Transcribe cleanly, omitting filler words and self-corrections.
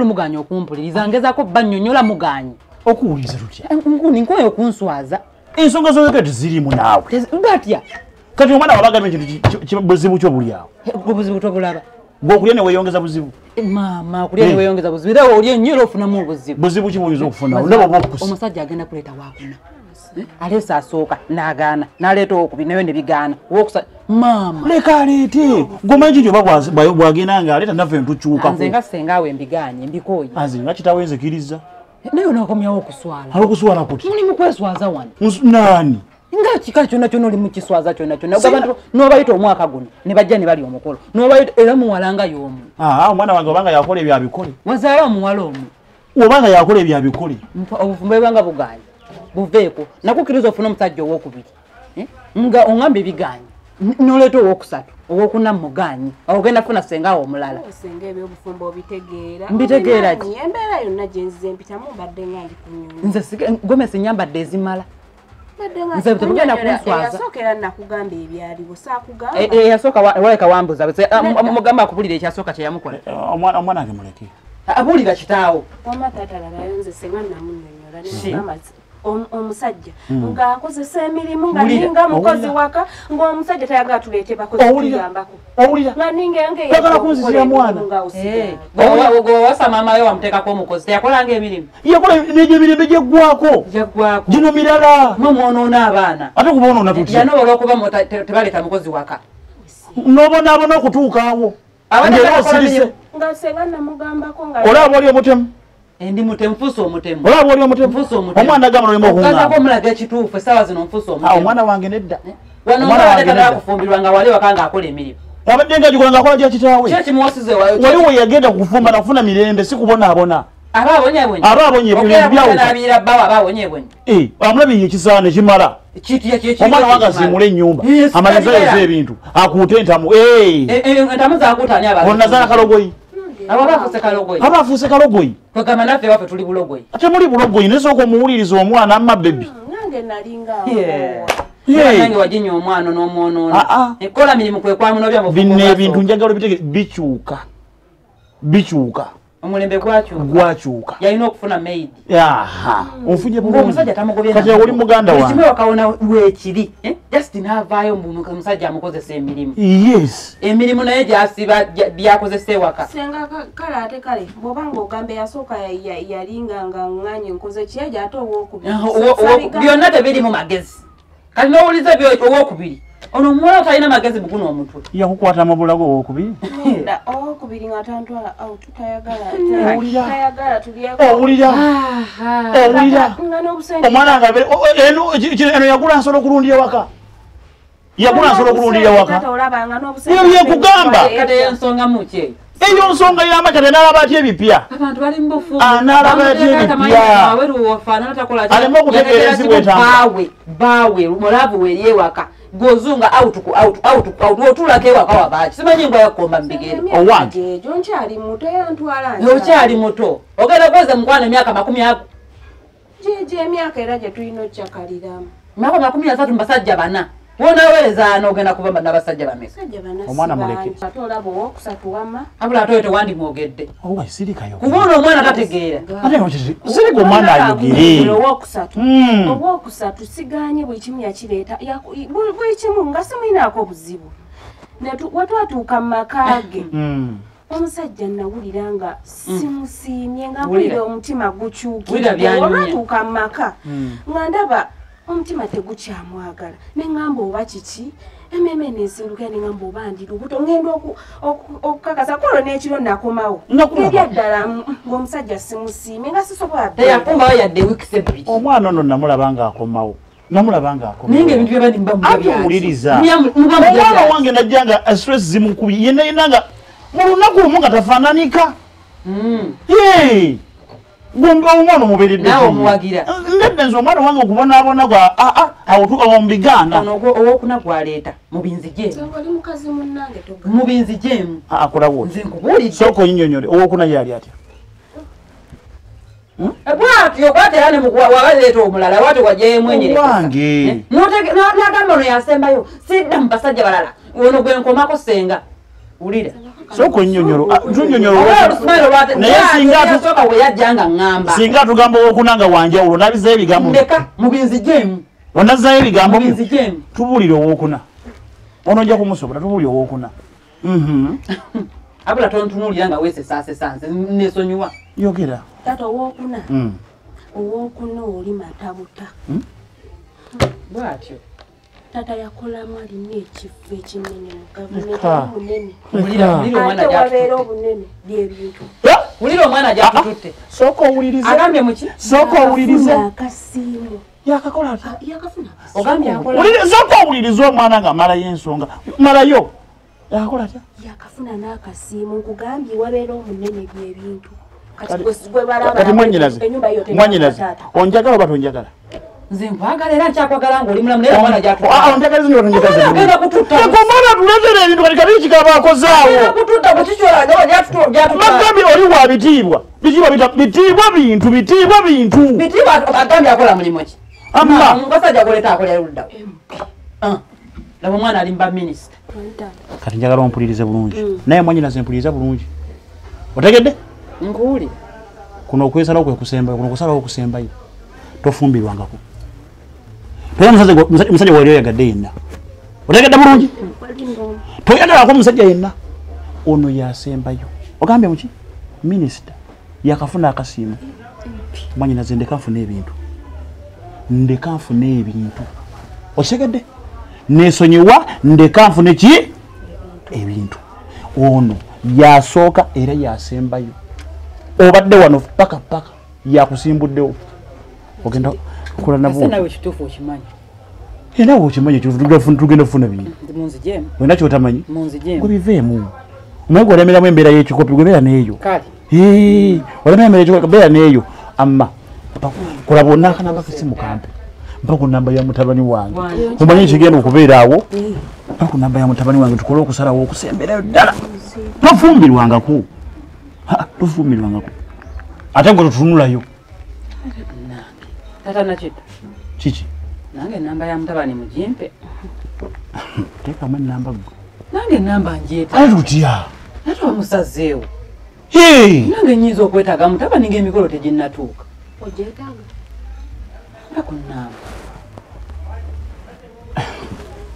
Fulu muganyi okumpuliriza ngezako bannyonnyola muganyi. Okuwuliza tutya? Nkuni nkoyo okunswaza. Ensonga z'oleka tezirimu naawe. Ngatya. Kati omwana wabagambye ekintu buzibu kyo buli awo. Obuzibu tobulaba. Gw'okulya ne weeyongeza buzibu. Mama kulya ne weeyongeza buzibu. Era olya nnyo ofunamu obuzibu. Buzibu ki buyinza okufuna? Ndaba bw'okukusa. Omusajja agenda kuleeta waakuna. Aleesa asooka n'agaana n'aleeta owokubiri nayo ne bigaana. Owokusa mama. Leka aleete. Gomanyi gyo bw'agenda ng'aleeta naffe ntukyukako. Nze nga sengaawe mbiganye mbikooye. Anze nga kitaawe nzikiriza. Nayo n'akomyawo okuswala. Abakuswala kuti? Muli mu kweswaza wano. Nani? Nga kika kyonna kyonna oli mu kiswaza kyonna kyonna. Abantu n'obayita omwaka guno ne bajja ne bali omukolo. N'obayita era muwalanga y'omu. Omwana wange obanga yakola ebyabikole. Wazaala omuwala omu. Obanga yakola ebyabikole. Obufumbo bwanga bugaanye. Buveeko. Nakukkiriza ofuna omusajja ow'okubiri. Nga oŋŋamba ebigaanye. N'oleeta ow'okusatu. Ow'okuna mugaanye. Ogenda kufuna sengaawo omulala. Senga ebyobufumbo obitegeera. Mbitegeera ki? Embeera yonna gye nzize mpitamu mbadde nga ndi ku nnyonyi. Nze Gomesi nyambadde ezimala. Nze tebugenda kunswaza. Yasookera nakugamba ebyaliwo saakugamba. Yasooka waleka wambuza. Mugamba akubulira ekyasooka kye yamukola. Omwana wange muleke. Abulira kitaawo. Wama taata lalayo nze senga namunnyonnyola ne mugamba omusajja ng'akozesa emirimu nga ninga mukozi waka ng'omusajja tayagala tuleete bakozi kuyambako. Owulira? Nga ninga Tayagala kunzizira mwana. Wasa maamayo wamuteekako omukozi teyakolanga emirimu. Yakola n'egyo emirembe gyeggwako. Gino mirala. Mumwonoona abaana. Ate kuboonoona tutya? Yanooba olw'okuba tebaleeta mukozi waka. N'obonaabona okutuukaawo. Nga senga namugambako nga olaba oli omutemu. Ndi mutemu fuusa omutemu. Olaba oli omutemu. Fuusa omutemu. Omwana agamba olimo okuŋŋamba. Okazako omulaga ekituufu essaawa zino nfuusa omutemu. Omwana wange nedda. Wano omwana tagala kufumbirwa nga wali waka ng'akola emirimu. Wabadde nga gikola ng'akola gya kitaawe. Ki ekimuwasize wayo? Waliwo yagenda kufumba nakufuna mirembe si kubonaabona. Aba abonyeebonye. Aba abonyeebonye byawuka. N'abiira bbawo aba abonyeebonye. Amulabiye ekisaane kimala. Omwana wange aziimule ennyumba. Amalizayoza ebintu. Akuute entamu. Entamu zaakuutaani abantu. Onnazaala kalogoyi. Abo baafuuse kalogoyi. Abaafuuse kalogoyi. Kwegamba naffe ewaffe tuli bulogoyi. Ate muli bulogoyi nesooka omuwuliriza omwana amma bebi. nange nalinga nange wajinya omwana n'omwonoona. Ekola mirimu kwe kwamunoobya mu binne ebintu njagala bitegere bikyuka. Omulembe gwakyuka. Yalina okufuna maid. Onfunye bulungi. Omusajja tamugobye. Kati oli muganda wange. Ekimwe wakawona weekiri. Just n'avaayo omusajja amukozesa emirimu. Yes. Emirimu naye gyasiba byakozesa ewaka. Senga kale ate kale bw'obanga ogambe yasooka yalinga nga ŋŋanye nkoze ki ate owookubiri. Byonna tebiri mu magezi. Kati n'owuliza owookubiri. Ono omuwala talina magezi muguno omutwe. Yakukwata mu bulago owookubiri? Owookubiri nga tantwala tayagala tulyeko. Owulira? Omwana nga eno yagula nsolo okulundira waka. Yagula nsolo okulundira waka. Eyo byekugamba. Kati eyo nsonga muki eyo? Eyo nsonga yamba kati n'alaba atya ebipya. Abantu bali mu bufu. N'alaba atya ebipya. Aleme okutegeera ensi bw'etambula. Baawe mulavu weri ewaka. Gozunga out otulako ewaka wabaki simanyi ngwa yakomba mbigere owange ejo nkyali muto yantwala okyali muto ogenda kweza mukwana emyaka 10 jeje emyaka era gye tulina okyakaliramu myaka 30 mbasajja bana wonaweereza ogenda kuba n'abasajja bameka omwana muleke atolaba owokusatu wama abula atoyete wandi mwogedde sirikayo kubona omwana tategeera sirika omwana ayogere owokusatu siganye buli kimu yakireeta buli kimu nga simwinaako buzibu watwatuuka mu makage omusajja nawulira nga simusiimye nga mpulira omutima gukyukire olwatuuka mu maka nga ndaba omutima tegukyamwagala neŋŋamba oba kiki ememe nezinduka neŋŋamba oba ndi lubuto ngenda okukakasa kwolwo n'ekiro nakomawo ebyaddala ng'omusajja simusiimye nga sisobola teyakomawo yadde wiikisi ebbiri omwana ono namulaba ng'akomawo naye ng'ebintu byebali atuwuliriza omwana wange najja nga stress zimukubi yenayina nga mu lunaku lumu nga tafaananika omwana omuberedde nawe omuwagira nedda nze omwana wange okubonaabona gwa awotuka omubiganda owokuna gwaleeta mubinzijemu mubinzijemu akolawo nze nkubuulidde sooka onyinyonyole owokuna yali atya bwatyo kwatera wabaleeta omulala wati wajemwenyerwange n'agamba ono yasembayo sidda mu basajja balala ono gwe nkomako senga wulira soko nnyonyolo nnyonyolo naye singa we yajjanga ngamba singa tugamba okunanga wanjawulo nabizayo ebigambo ndeka mubinzi jemu onazayo ebigambo mubinzi jemu tubulire owokuna ono nja kumusobola tubulire owokuna abula tontunulira nga weese saasesanze nesonyiwa yogera taata owokuna oli matabuta bwatyo tata yakolamu alina ekifo ekinene mu gavumenti munene ate wabeera obunene byebintu wulira omwana gyatututte sooka owulirize agambye muki sooka owulirize akasiimu yakakola yakafuna ogambye sooka owulirize omwana nga malayo ensonga malayo yakakola atya yakafuna n'akasiimu nkugambye wabeera omunene byebintu kati mwanyinaze onjagala oba tonjagala nze nkwagala era nkyakwagala ng'oli mulamu naye omwana onjagala zinyo agenda kututta omwana tuletere ebintu kati kati kikaba akozaawo kututta bagambye oli wa bitiibwa bitiibwa bintu bitiibwa agambye akola mulimu ki amma musajja akoleta akolera luddawo laba omwana ali mba minisita kati njagala ompulirize bulungi naye mwanyinaze mpulirize bulungi otegedde nkuwulira kuno okwesalawo kwekusembayo kuno okusalawo okusembayo tofumbirwangako toya musajja wali oyagadde yenna otegedde bulungi toyagalako musajja yenna ono yasembayo ogambye muki minisita yakafuna akasiimu mwanyinaze ndeka nfune ebintu okitegedde nesonyiwa ndeka nfune ki ebintu ono yasooka era yasembayo obadde wano paka yakusimbuddewo ogenda kukola nabo nawe kituufu okimanyi era okimanyi tugenda kufuna bintu munzi jemu wena kyotamanyi munzi jemu gwebiveemu omanye gwolemeramu embeera y'ekikopi gwebeera neeyo kale olemera embeera y'ekikopi beera neeyo amma kola bonna akanamba kasimu kampe mpa ku namba ya mutabani wange omanyi kigenda okubeera awo mpa ku namba ya mutabani wange tukole okusalawo okusemberayo ddala tofumbirwangako ate ngo tutunulayo tata nakito kiki nange enamba ya mutabani mugimpe teekamu enamba gwe nange enamba njeeta ate tutya ate omusazeewo nange nange nyinza okwetaaga mutabani ng'emikolo teginnatuuka ogyetaaga mpa ku namba